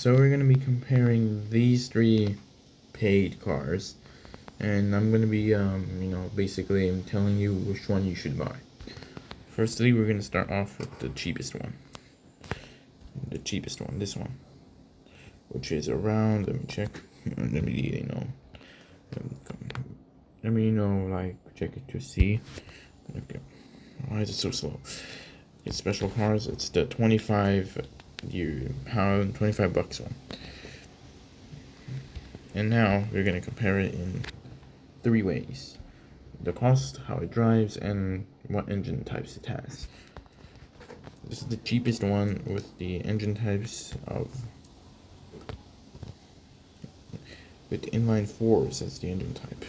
So we're going to be comparing these three paid cars, and I'm going to be, basically I'm telling you which one you should buy. Firstly, we're going to start off with the cheapest one. This one, which is around, let me check, check it to see. Okay, why is it so slow? It's special cars, it's the 25 $25 one. And now we're going to compare it in three ways: the cost, how it drives, and what engine types it has. This is the cheapest one with the engine types with inline fours as the engine type.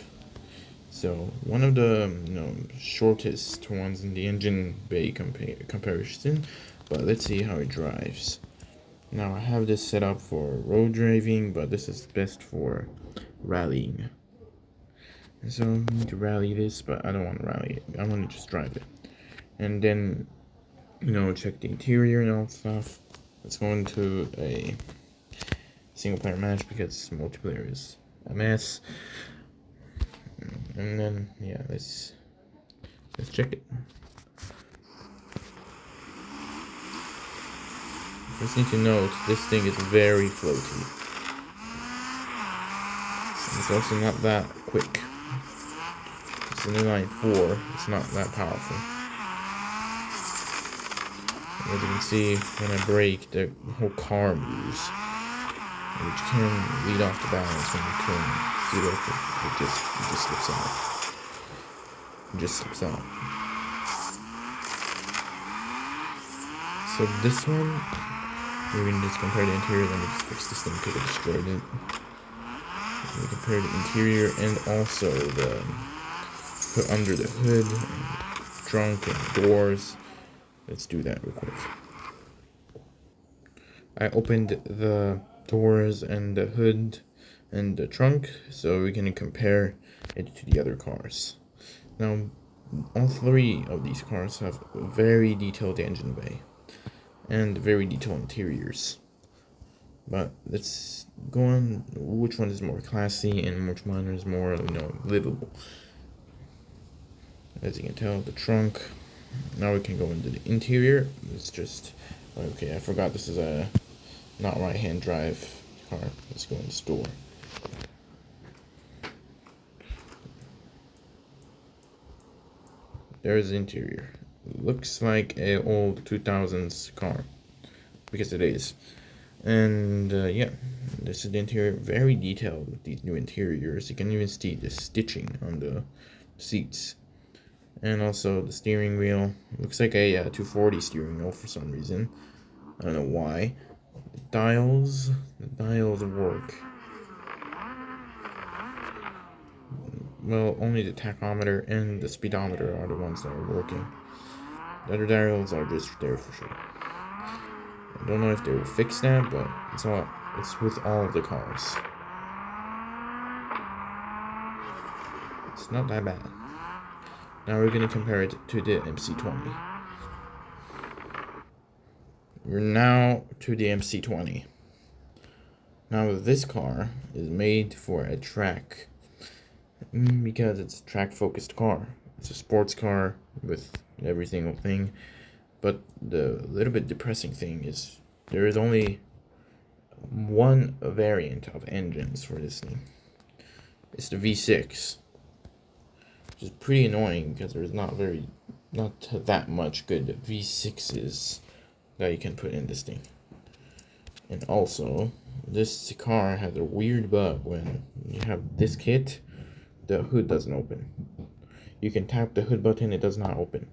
So one of the shortest ones in the engine bay comparison, but let's see how it drives. Now I have this set up for road driving, but this is best for rallying. And so I need to rally this, but I don't want to rally it. I want to just drive it. And then, check the interior and all stuff. Let's go into a single player match because multiplayer is a mess. And then, yeah, let's check it. First need to note, this thing is very floaty. It's also not that quick. It's an inline 4, it's not that powerful. As you can see, when I brake, the whole car moves, which can lead off the balance when you turn zero. It just slips out. So this one, we're going to just compare the interior. Let me just fix this thing because I destroyed it. We compare the interior and also the put under the hood, and trunk, and doors. Let's do that real quick. I opened the doors and the hood and the trunk so we can compare it to the other cars. Now, all three of these cars have very detailed engine bay and very detailed interiors. But let's go on which one is more classy and which one is more, livable. As you can tell, the trunk. Now we can go into the interior. It's just, okay, I forgot this is a not right-hand drive car. Let's go in the store. There's the interior. It looks like a old 2000s car, because it is. And yeah, this is the interior. Very detailed with these new interiors. You can even see the stitching on the seats. And also the steering wheel. Looks like a 240 steering wheel for some reason. I don't know why. The dials work. Well, only the tachometer and the speedometer are the ones that are working. The other dials are just there for sure. I don't know if they will fix that, but it's with all of the cars. It's not that bad. Now we're going to compare it to the MC20. We're now to the MC20. Now this car is made for a track, because it's a track-focused car. It's a sports car with every single thing. But the little bit depressing thing is there is only one variant of engines for this thing. It's the V6. Which is pretty annoying because there's not that much good V6s that you can put in this thing. And also, this car has a weird bug. When you have this kit, the hood doesn't open. You can tap the hood button, it does not open.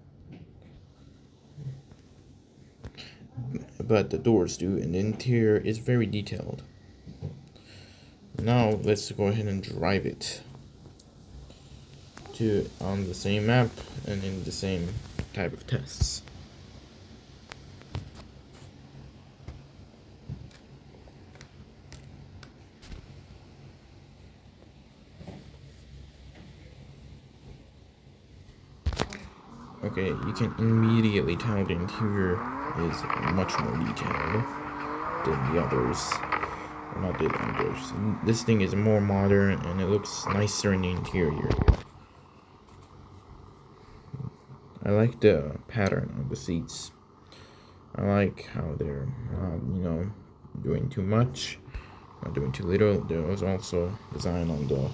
But the doors do, and the interior is very detailed. Now let's go ahead and drive it on the same map and in the same type of tests. Okay, you can immediately tell the interior is much more detailed than the others. Not the windows. This thing is more modern and it looks nicer in the interior. I like the pattern of the seats. I like how they're not, doing too much, not doing too little. There was also design on the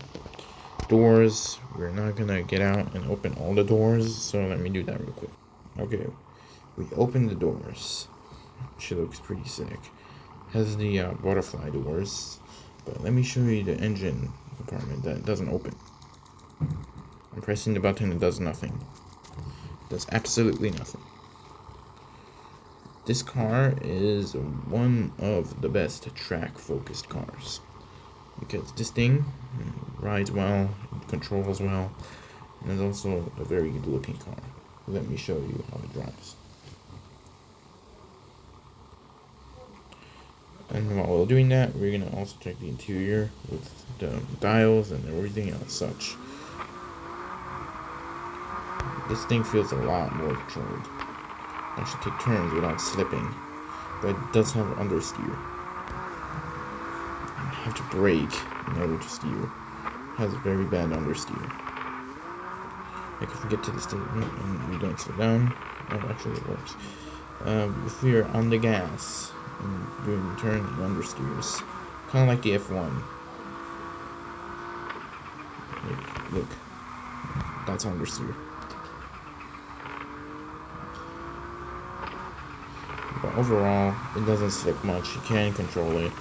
doors. We're not gonna get out and open all the doors, so let me do that real quick. Okay, we open the doors. She looks pretty sick. Has the butterfly doors, but let me show you the engine compartment that doesn't open. I'm pressing the button, it does nothing. It does absolutely nothing. This car is one of the best track-focused cars because this thing rides well, controls well, and is also a very good-looking car. Let me show you how it drives. And while we're doing that, we're gonna also check the interior with the dials and everything else such. This thing feels a lot more controlled. I should take turns without slipping, but it does have understeer. You have to brake in order to steer. It has very bad understeer. Like if we get to the state and we don't slow down, actually it works. If we are on the gas and doing the turn, it understeers. Kind of like the F1. Look, that's understeer. But overall, it doesn't slip much. You can control it,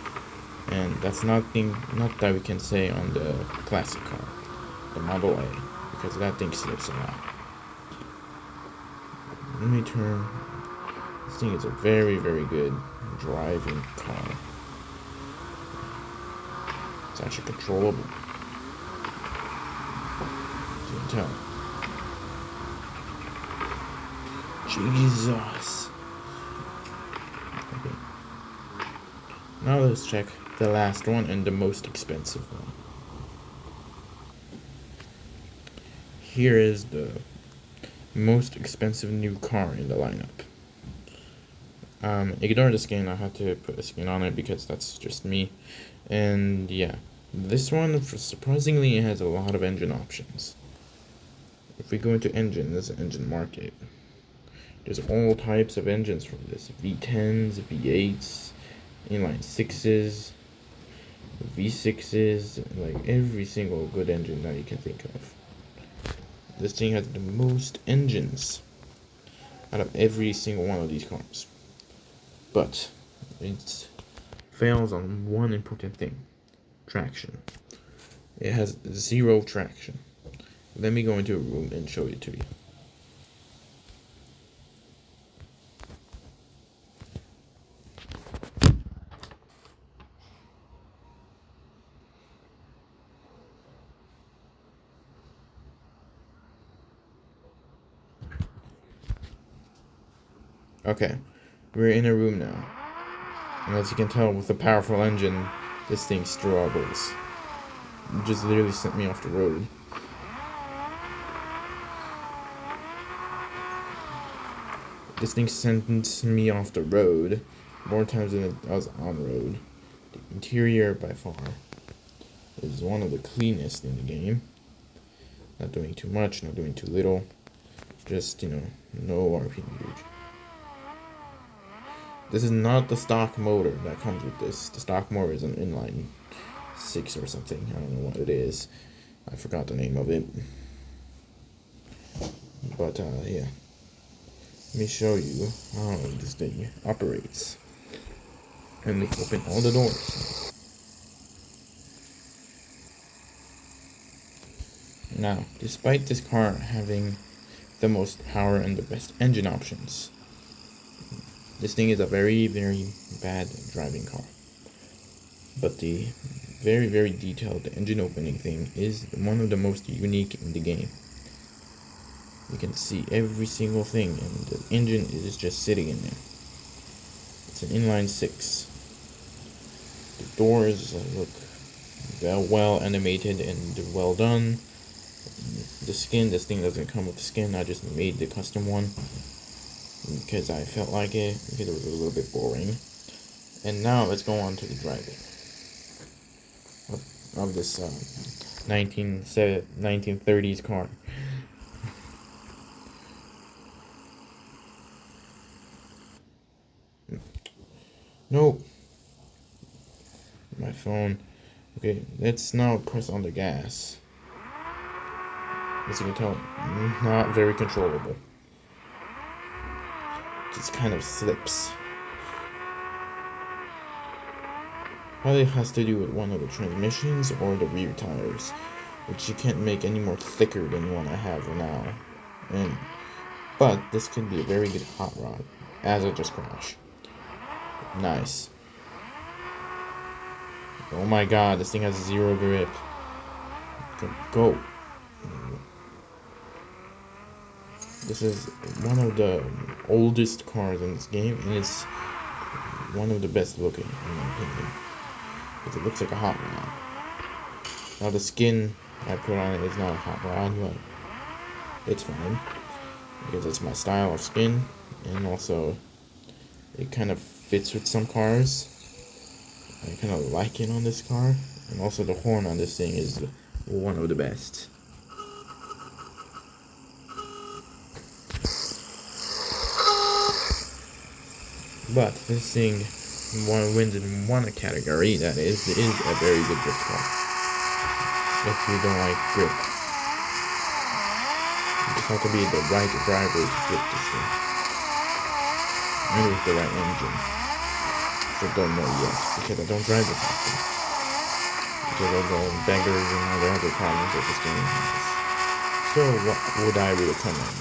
and that's not that we can say on the classic car, the Model A, because that thing slips a lot. Let me turn. This thing is a very, very good driving car. It's actually controllable. As you can tell. Jesus. Okay. Now let's check the last one and the most expensive one. Here is the most expensive new car in the lineup. Ignore the skin, I had to put a skin on it because that's just me. And yeah, this one, surprisingly, it has a lot of engine options. If we go into engine, there's an engine market. There's all types of engines from this. V10s, V8s, inline 6s, V6s, like every single good engine that you can think of. This thing has the most engines out of every single one of these cars. But it fails on one important thing: traction. It has 0 traction. Let me go into a room and show it to you. Okay, we're in a room now. And as you can tell, with a powerful engine, this thing struggles. It just literally sent me off the road. This thing sent me off the road more times than I was on road. The interior, by far, is one of the cleanest in the game. Not doing too much, not doing too little. Just, no RPM gauge. This is not the stock motor that comes with this. The stock motor is an inline 6 or something. I don't know what it is. I forgot the name of it. But, yeah. Let me show you how this thing operates. And we open all the doors. Now, despite this car having the most power and the best engine options, this thing is a very, very bad driving car. But the very, very detailed engine opening thing is one of the most unique in the game. You can see every single thing, and the engine is just sitting in there. It's an inline 6. The doors look well animated and well done. The skin, this thing doesn't come with the skin. I just made the custom one because I felt like it, because it was a little bit boring. And now let's go on to the driving. of this 1930s car. No, my phone. Okay, let's now press on the gas. As you can tell, not very controllable. Just kind of slips. Probably has to do with one of the transmissions or the rear tires, which you can't make any more thicker than the one I have now. But this could be a very good hot rod, as I just crashed. Nice. Oh my god, this thing has 0 grip. Go. This is one of the oldest cars in this game, and it's one of the best looking, in my opinion. Because it looks like a hot rod. Now the skin I put on it is not a hot rod, but it's fine. Because it's my style of skin, and also it kind of fits with some cars. I kind of like it on this car, and also the horn on this thing is one of the best. But this thing wins in one category, that is a very good drift car. If you don't like grip, you just have to be the right driver to drift this thing, and with the right engine. I don't know yet, because I don't drive it often. Because of the beggars and all the other problems that this game has. So what would I recommend?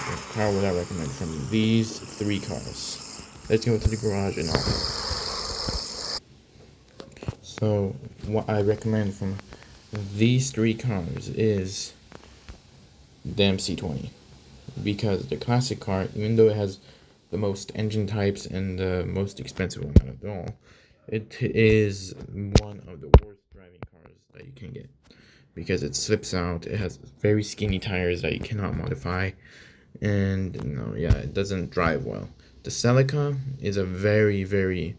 What car would I recommend from these 3 cars? Let's go to the garage and all. So what I recommend from these 3 cars is the MC20. Because the classic car, even though it has the most engine types and the most expensive one out of all, it is one of the worst driving cars that you can get. Because it slips out, it has very skinny tires that you cannot modify, and it doesn't drive well. The Celica is a very, very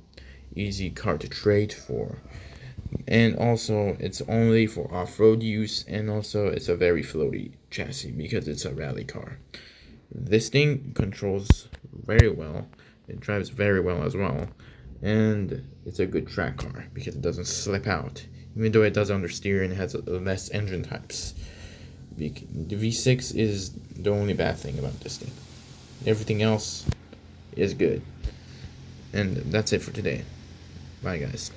easy car to trade for. And also, it's only for off-road use, and also it's a very floaty chassis because it's a rally car. This thing controls very well, it drives very well as well, and it's a good track car because it doesn't slip out, even though it does understeer and has less engine types. The V6 is the only bad thing about this thing. Everything else is good. And that's it for today. Bye, guys.